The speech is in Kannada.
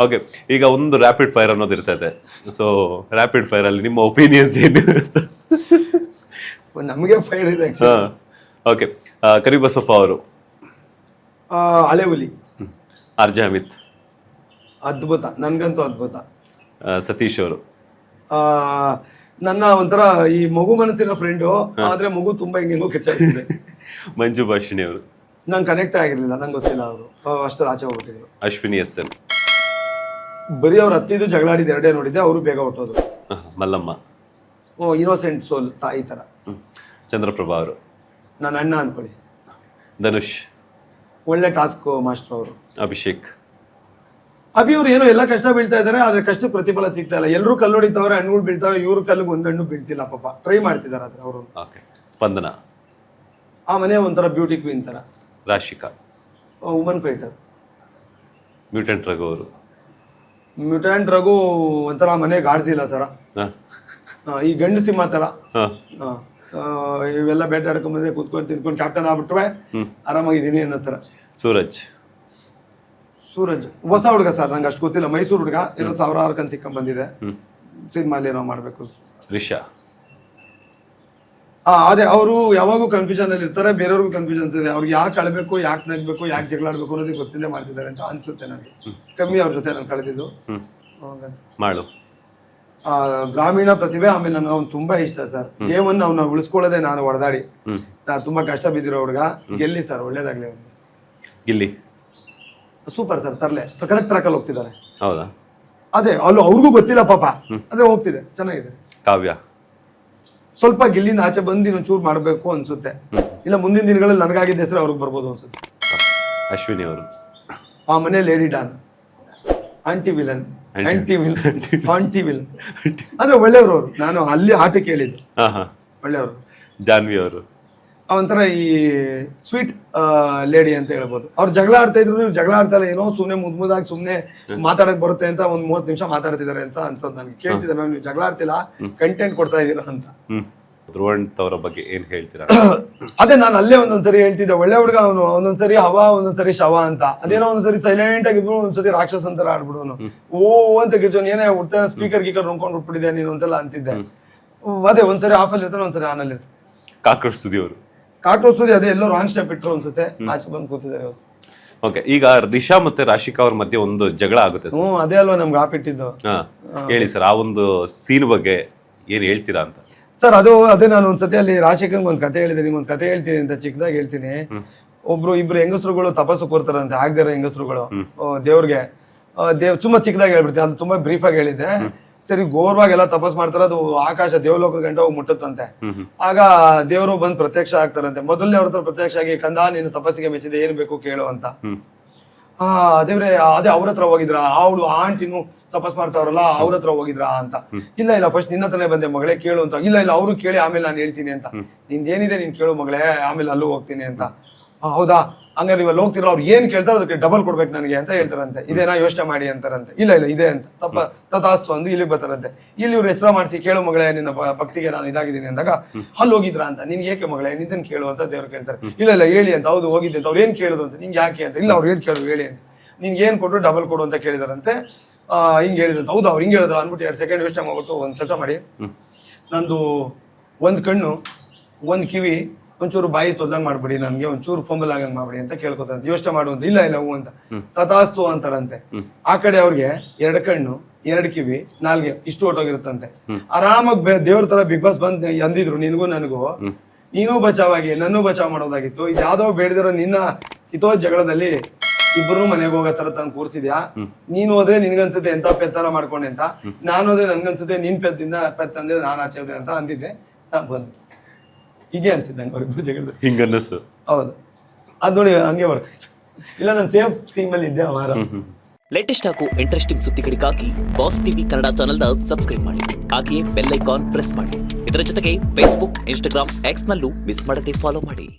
ಓಕೆ, ಈಗ ಒಂದು ರ್ಯಾಪಿಡ್ ಫೈರ್ ಅನ್ನೋದು ಇರ್ತೈತೆ. ಸೊ ರ್ಯಾಪಿಡ್ ಫೈರ್ ಅಲ್ಲಿ ನಿಮ್ಮ ಒಪಿನಿಯನ್ಸ್ ಏನು? ನಮಗೆ ಫೈರ್ ಇದೆ. ಓಕೆ, ಕರಿಬಸಪ್ಪ ಅವರು, ಹಳೆ ಹುಲಿ, ಆರ್ಜೆ ಅಮಿತ್, ಅದ್ಭುತ, ನನ್ಗಂತೂ ಅದ್ಭುತ. ಸತೀಶ್ ಅವರು, ನನ್ನ ಒಂಥರ ಈ ಮಗು ಮನಸ್ಸಿನ ಫ್ರೆಂಡು, ಆದ್ರೆ ಮಗು ತುಂಬಾ ಹಿಂಗೆಂಗೋ ಕೆಚ್ಚಾಗ್ತಿದೆ. ಮಂಜು ಭಾಷಿಣಿ ಅವರು, ನಾನು ಕನೆಕ್ಟ್ ಆಗಿರ್ಲಿಲ್ಲ, ನಂಗೆ ಗೊತ್ತಿಲ್ಲ ಅವರು ಅಷ್ಟರ ಆಚೆ ಹೋಗ್ಬಿಟ್ಟಿದ್ರು. ಅಶ್ವಿನಿ ಎಸ್ ಎನ್, ಬರೀ ಅವ್ರು ಹತ್ತಿದ್ದು ಜಗಳಾಡಿದ ಎರಡೇ ನೋಡಿದ್ದೆ, ಅವರು ಬೇಗ ಹೊಟ್ಟೋದ್ರು. ಮಲ್ಲಮ್ಮ, ಇನ್ನೋಸೆಂಟ್ ಸೋಲ್ ತಾಯಿ ತರ. ಚಂದ್ರಪ್ರಭಾ ಅವರು, ನನ್ನ ಅಣ್ಣ ಅನ್ಕೊಳ್ಳಿ. ಧನುಷ್, ಒಳ್ಳೆ ಟಾಸ್ಕ್ ಮಾಸ್ಟರ್ ಅವರು. ಅಭಿಷೇಕ್, ಅಭಿ ಅವ್ರು ಏನೋ ಎಲ್ಲ ಕಷ್ಟ ಬೀಳ್ತಾ ಇದಾರೆ, ಆದ್ರೆ ಕಷ್ಟ ಪ್ರತಿಫಲ ಸಿಗ್ತಾ ಇಲ್ಲ. ಎಲ್ಲರೂ ಕಲ್ಲು ಹೊಡಿತಾವ್ರೆ, ಹಣ್ಣುಗಳು ಬೀಳ್ತಾವೆ, ಇವ್ರ ಕಲ್ಲಿಗೆ ಒಂದ್ ಹಣ್ಣು ಬೀಳ್ತಿಲ್ಲ. ಪಾಪ ಟ್ರೈ ಮಾಡ್ತಿದಾರೆ ಆದ್ರೆ ಅವರು. ಸ್ಪಂದನ, ಆ ಮನೆ ಒಂಥರ ಬ್ಯೂಟಿ ಕ್ವೀನ್ ತರ. Rashika, woman fighter. Mutant Raghu ಅವರು, ಮ್ಯೂಟೆಂಟ್ ರಘು ಒಂಥರ ಮನೆ ಗಾಡ್ಸಿಲ್ಲ ತರ, ಈ ಗಂಡು ಸಿಂಹ ತರ. ಇವೆಲ್ಲ ಬೇಟಾಡ್ಕೊಂಡ್ ಬಂದ್ರೆ ಕೂತ್ಕೊಂಡು ತಿನ್ಕೊಂಡು ಕ್ಯಾಪ್ಟನ್ ಆಗ್ಬಿಟ್ರೆ ಆರಾಮಾಗಿದ್ದೀನಿ ಅನ್ನೋ ತರ. ಸೂರಜ್ ಹೊಸ ಹುಡುಗ ಸರ್, ನಂಗೆ ಅಷ್ಟು ಗೊತ್ತಿಲ್ಲ. ಮೈಸೂರು ಹುಡುಗ, ಏನೋ 1000 ಕನ್ ಸಿಕ್ಕಂಡ್ ಬಂದಿದೆ, ಸಿನಿಮಾಲಿ ಏನೋ ಮಾಡ್ಬೇಕು. ರಿಷಾ, ಅದೇ ಅವರು ಯಾವಾಗೂ ಕನ್ಫ್ಯೂಷನ್ ಅಲ್ಲಿ ಇರ್ತಾರೆ, ಬೇರೆಯವ್ರಿಗೂ ಕನ್ಫ್ಯೂಷನ್ಸ್ ಇದೆ. ಅವ್ರಿಗೆ ಯಾಕೆ ಅಳಬೇಕು, ಯಾಕೆ ನಗ್ಬೇಕು, ಯಾಕೆ ಜಗಳಾಡ್ಬೇಕು ಅನ್ನೋದೇ ಗೊತ್ತಿಲ್ಲದೆ ಮಾಡ್ತಿದ್ದಾರೆ ಅಂತ ಅನ್ಸುತ್ತೆ ನನಗೆ. ಕಮ್ಮಿ ಅವ್ರ ಜೊತೆ ನಾನು ಕಳೆದಿದ್ದು. ಮಾಡು, ಗ್ರಾಮೀಣ ಪ್ರತಿಭೆ. ಆಮೇಲೆ ನನಗೆ ಅವ್ನು ತುಂಬಾ ಇಷ್ಟ ಸರ್. ಗೇಮನ್ನು ಅವ್ನ ಉಳಿಸ್ಕೊಳ್ಳೋದೇ ನಾನು ಹೊಡೆದಾಡಿ. ನಾನು ತುಂಬಾ ಕಷ್ಟ ಬಿದ್ದಿರೋ ಹುಡುಗ. ಗೆಲ್ಲಿ ಸರ್, ಒಳ್ಳೇದಾಗ್ಲಿ ಅವ್ನು. ಗಿಲ್ಲಿ ಸೂಪರ್ ಸರ್, ತರ್ಲೆ. ಸೊ ಕರೆಕ್ಟ್ ಟ್ರ್ಯಾಕ್ ಅಲ್ಲಿ ಹೋಗ್ತಿದ್ದಾರೆ. ಹೌದಾ? ಅದೇ ಅಲ್ಲೂ ಅವ್ರಿಗೂ ಗೊತ್ತಿಲ್ಲ ಪಾಪ, ಅದೇ ಹೋಗ್ತಿದೆ, ಚೆನ್ನಾಗಿದೆ. ಕಾವ್ಯ, ಸ್ವಲ್ಪ ಗಿಲ್ಲಿಂದ ಆಚೆ ಬಂದು ಇನ್ನೊಂಚೂರು ಮಾಡಬೇಕು ಅನ್ಸುತ್ತೆ. ಇಲ್ಲ ಮುಂದಿನ ದಿನಗಳಲ್ಲಿ ನನಗಾಗಿದ್ದ ಹೆಸರು ಅವ್ರಿಗೆ ಬರ್ಬೋದು ಅನ್ಸುತ್ತೆ. ಅಶ್ವಿನಿ ಅವರು, ಆ ಮನೆ ಲೇಡಿ ಡಾನ್, ಆಂಟಿ ವಿಲನ್ ಅಂದ್ರೆ ಒಳ್ಳೆಯವರು ಅವರು. ನಾನು ಅಲ್ಲಿ ಆಟ ಕೇಳಿದ್ದು, ಒಳ್ಳೆಯವರು. ಜಾನ್ವಿ ಅವರು, ಒಂಥರ ಈ ಸ್ವೀಟ್ ಲೇಡಿ ಅಂತ ಹೇಳ್ಬೋದು. ಅವ್ರು ಜಗಳ ಆಡ್ತಾ ಇದ್ರು, ಜಗಳ ಆಡ್ತಾ ಇಲ್ಲ, ಏನೋ ಸುಮ್ನೆ ಮುದ್ದಾಗಿ ಸುಮ್ನೆ ಮಾತಾಡಕ್ ಬರುತ್ತೆ ಅಂತ ಒಂದ್ 30 ನಿಮಿಷ ಮಾತಾಡ್ತಿದ್ದಾರೆ ಅಂತ ಅನ್ಸೋದು ನನಗೆ. ಕೇಳ್ತಿದ್ದೆ, ಮ್ಯಾಮ್ ನೀವು ಜಗಳ ಆಡ್ತಿಲ್ಲ, ಕಂಟೆಂಟ್ ಕೊಡ್ತಾ ಇದೀರ ಅಂತ. ಧ್ರುವಂತ್ ಅವರ ಬಗ್ಗೆ ಏನ್ ಹೇಳ್ತೀರಾ? ಅದೇ ನಾನು ಅಲ್ಲೇ ಒಂದೊಂದ್ಸರಿ ಹೇಳ್ತಿದ್ದೆ, ಒಳ್ಳೆ ಹುಡುಗ ಅವನು, ಒಂದೊಂದ್ಸರಿ ಹವಾ, ಒಂದೊಂದ್ಸರಿ ಶವ ಅಂತ. ಅದೇನೋ ಒಂದ್ಸರಿ ಸೈಲೆಂಟ್ ಆಗಿದ್ರು, ಒಂದ್ಸರಿ ರಾಕ್ಷಸ ಅಂತಾರ ಆಡ್ಬಿಡೋನು. ಅಂತ ಕಿಚೋನ್ ಏನೇ ಹುಡ್ತಾನೆ, ಸ್ಪೀಕರ್ ಗೀಕರ್ ನುಂಕೊಂಡು ಹುಟ್ಬಿಟ್ಟಿದೆ ನೀನು ಅಂತೆಲ್ಲ ಅಂತಿದ್ದೆ. ಅದೇ ಒಂದ್ಸರಿ ಆಫ್ ಅಲ್ಲಿ ಇರ್ತಾನೆ, ಒಂದ್ಸರಿ ಆನ್ ಅಲ್ಲಿ ಇರ್ತಾನೆ. ಕಾಕ್ರೋಚ್ ಸುದಿ ಅವರು, ಅದೇ ಎಲ್ಲೋ ರಾಂಗ್ ಸ್ಟೆಪ್ ಇಟ್ಟರು ಅನ್ಸುತ್ತೆ, ಆಚೆ ಬಂದು ಕೂತಿದ್ದಾರೆ. ಓಕೆ, ಈಗ ರಿಷಾ ಮತ್ತೆ ರಾಶಿಕಾ ಅವ್ರ ಮಧ್ಯೆ ಒಂದು ಜಗಳ ಆಗುತ್ತೆ. ಅದೇ ಅಲ್ವಾ ನಮ್ಗೆ ಆಪಿಟ್ಟಿದ್ದು. ಹೇಳಿ ಸರ್, ಆ ಒಂದು ಸೀನ್ ಬಗ್ಗೆ ಏನ್ ಹೇಳ್ತೀರಾ ಅಂತ. ಸರ್ ಅದೇ ನಾನು ಒಂದ್ಸತಿ ಅಲ್ಲಿ ರಾಶಿಕಂಗ್ ಒಂದ್ ಕತೆ ಹೇಳಿದೆ, ನಿಮ್ಗೊಂದ್ ಕತೆ ಹೇಳ್ತೀನಿ ಅಂತ ಚಿಕ್ಕದಾಗಿ ಹೇಳ್ತೀನಿ. ಇಬ್ರು ಹೆಂಗಸರುಗಳು ತಪಸ್ಸು ಕೊಡ್ತಾರಂತೆ, ಆಗದಿರೋ ಹೆಂಗಸರುಗಳು ದೇವ್ರಿಗೆ. ತುಂಬಾ ಚಿಕ್ಕದಾಗಿ ಹೇಳ್ಬಿಡ್ತೀನಿ, ಅದು ತುಂಬಾ ಬ್ರೀಫ್ ಆಗಿ ಹೇಳಿದ್ದೆ. ಸರಿ, ಘೋರವಾಗಿ ಎಲ್ಲ ತಪಸ್ ಮಾಡ್ತಾರ, ಅದು ಆಕಾಶ ದೇವಲೋಕದ ಗಂಟೆ ಹೋಗಿ ಮುಟ್ಟುತ್ತಂತೆ. ಆಗ ದೇವರು ಬಂದ್ ಪ್ರತ್ಯಕ್ಷ ಆಗ್ತಾರಂತೆ. ಮೊದಲನೇ ಅವ್ರ ಹತ್ರ ಪ್ರತ್ಯಕ್ಷ ಆಗಿ, ಕಂದ ನೀನು ತಪಸ್ಸಿಗೆ ಮೆಚ್ಚಿದೆ, ಏನ್ ಬೇಕು ಕೇಳು ಅಂತ. ದೇವ್ರೆ ಅದೇ ಅವ್ರ ಹತ್ರ ಹೋಗಿದ್ರ, ಅವಳು ಆಂಟಿನೂ ತಪಸ್ ಮಾಡ್ತಾವ್ರಲ್ಲ ಅವ್ರ ಹತ್ರ ಹೋಗಿದ್ರ ಅಂತ. ಇಲ್ಲ ಫಸ್ಟ್ ನಿನ್ನ ಹತ್ರನೇ ಬಂದೆ ಮಗಳೇ, ಕೇಳು ಅಂತ. ಇಲ್ಲ ಅವರು ಕೇಳಿ ಆಮೇಲೆ ನಾನು ಹೇಳ್ತೀನಿ ಅಂತ. ನಿಂದೇನಿದೆ ನೀನ್ ಕೇಳು ಮಗಳೇ, ಆಮೇಲೆ ಅಲ್ಲೂ ಹೋಗ್ತೀನಿ ಅಂತ. ಹೌದಾ, ಹಂಗಾರೆ ನೀವು ಅಲ್ಲಿ ಹೋಗ್ತಿರೋ, ಅವ್ರು ಏನ್ ಕೇಳ್ತಾರೋ ಅದಕ್ಕೆ ಡಬಲ್ ಕೊಡ್ಬೇಕು ನನಗೆ ಅಂತ ಹೇಳ್ತಾರಂತೆ. ಇದೇನಾ ಯೋಚನೆ ಮಾಡಿ ಅಂತಾರಂತೆ. ಇಲ್ಲ ಇದೆ ಅಂತ ತಥಾಸ್ತು ಅಂದು ಇಲ್ಲಿಗೆ ಬರ್ತಾರಂತೆ. ಇಲ್ಲಿ ಇವ್ರು ಎಚ್ಚರ ಮಾಡಿಸಿ, ಕೇಳು ಮಗಳೇ ನಿನ್ನ ಭಕ್ತಿಗೆ ನಾನು ಇದಾಗಿದ್ದೀನಿ ಅಂದಾಗ, ಅಲ್ಲಿ ಹೋಗಿದ್ರ ಅಂತ. ನಿನ್ಗೆ ಏಕೆ ಮಗಳೇ, ನಿಂದನ್ ಕೇಳು ಅಂತ ದೇವ್ರು ಕೇಳ್ತಾರೆ. ಇಲ್ಲ ಹೇಳಿ ಅಂತ. ಹೌದು ಹೋಗಿದ್ದೆ ಅಂತ. ಅವ್ರು ಏನ್ ಕೇಳುದು ಅಂತ. ನಿಂಗೆ ಯಾಕೆ ಅಂತ. ಇಲ್ಲ ಅವ್ರು ಏನ್ ಕೇಳು ಹೇಳಿ ಅಂತ. ನಿನ್ಗೆ ಏನ್ ಕೊಟ್ಟು ಡಬಲ್ ಕೊಡು ಅಂತ ಕೇಳಿದಾರಂತೆ. ಹಿಂಗೆ ಹೇಳಿದಂತ. ಹೌದು ಅವ್ರು ಹಿಂಗೆ ಹೇಳಿದ್ರು ಅನ್ಬಿಟ್ಟು 2 ಸೆಕೆಂಡ್ ಯೋಚನೆ ಮಾಡ್ಬಿಟ್ಟು, ಒಂದ್ ಕೆಲಸ ಮಾಡಿ, ನಂದು ಒಂದ್ ಕಣ್ಣು, ಒಂದ್ ಕಿವಿ, ಒಂಚೂರು ಬಾಯಿ ತೊದ್ದಂಗ್ ಮಾಡ್ಬಿಡಿ, ನನ್ಗೆ ಒಂಚೂರು ಫಂಬಲ್ ಆಗಂಗ್ ಮಾಡ್ಬಿಡಿ ಅಂತ ಕೇಳ್ಕೊತಾರಂತೆ. ಯೋಚನೆ ಮಾಡುವಂತ. ಇಲ್ಲ ಹೂ ಅಂತ. ತಥಾಸ್ತು ಅಂತಾರಂತೆ. ಆ ಕಡೆ ಅವ್ರಿಗೆ 2 ಕಣ್ಣು, 2 ಕಿವಿ, 4 ಇಷ್ಟು ಹೊಟ್ಟೋಗಿರುತ್ತಂತೆ. ಆರಾಮಾಗಿ ದೇವ್ರ ತರ ಬಿಗ್ ಬಾಸ್ ಬಂದ್ ಅಂದಿದ್ರು, ನಿನ್ಗೂ ನನಗೂ, ನೀನೂ ಬಚಾವಾಗಿ ನನ್ನೂ ಬಚಾವ್ ಮಾಡೋದಾಗಿತ್ತು. ಇದು ಯಾವ್ದೋ ಬೇಡದಿರೋ ನಿನ್ನ ಕಿತೋ ಜಗಳದಲ್ಲಿ ಇಬ್ಬರು ಮನೆಗೆ ಹೋಗೋ ತರ ತಂದು ಕೂರ್ಸಿದ್ಯಾ. ನೀನ್ ಹೋದ್ರೆ ನಿನ್ಗನ್ಸುತ್ತೆ ಎಂತ ಪೆತ್ತನ ಮಾಡ್ಕೊಂಡೆ ಅಂತ, ನಾನು ಹೋದ್ರೆ ನನ್ಗನ್ಸುತ್ತೆ ನಿನ್ ಪೆತ್ತಂದ್ರೆ ನಾನ್ ಆಚೆ ಹೋದೆ ಅಂತ ಅಂದಿದ್ದೆ. ಬಂದು ಹೀಗೆ ಅನ್ಸಿದ್ದೆ ನಂಗೆ ಅವ್ರಿಬ್ರು ಜಗಳ. ಹಿಂಗನ್ನಿಸ್ತು. ಹೌದು, ಅದ್ ನೋಡಿ ಹಂಗೆ ವರ್ಕ್ ಆಯ್ತು. ಇಲ್ಲ ನಾನು ಸೇಫ್ ಟೀಮ್ ಅಲ್ಲಿ ಇದ್ದೆ ಅವಾರ. ಲೇಟೆಸ್ಟ್ ಹಾಗೂ ಇಂಟ್ರೆಸ್ಟಿಂಗ್ ಸುದ್ದಿಗಳಿಗಾಗಿ ಬಾಸ್ ಟಿವಿ ಕನ್ನಡ ಚಾನೆಲ್ನ ಸಬ್ಸ್ಕ್ರೈಬ್ ಮಾಡಿ, ಹಾಗೆಯೇ ಬೆಲ್ ಐಕಾನ್ ಪ್ರೆಸ್ ಮಾಡಿ. ಇದರ ಜೊತೆಗೆ ಫೇಸ್ಬುಕ್, ಇನ್ಸ್ಟಾಗ್ರಾಮ್, ಎಕ್ಸ್ ನಲ್ಲೂ ಮಿಸ್ ಮಾಡದೆ ಫಾಲೋ ಮಾಡಿ.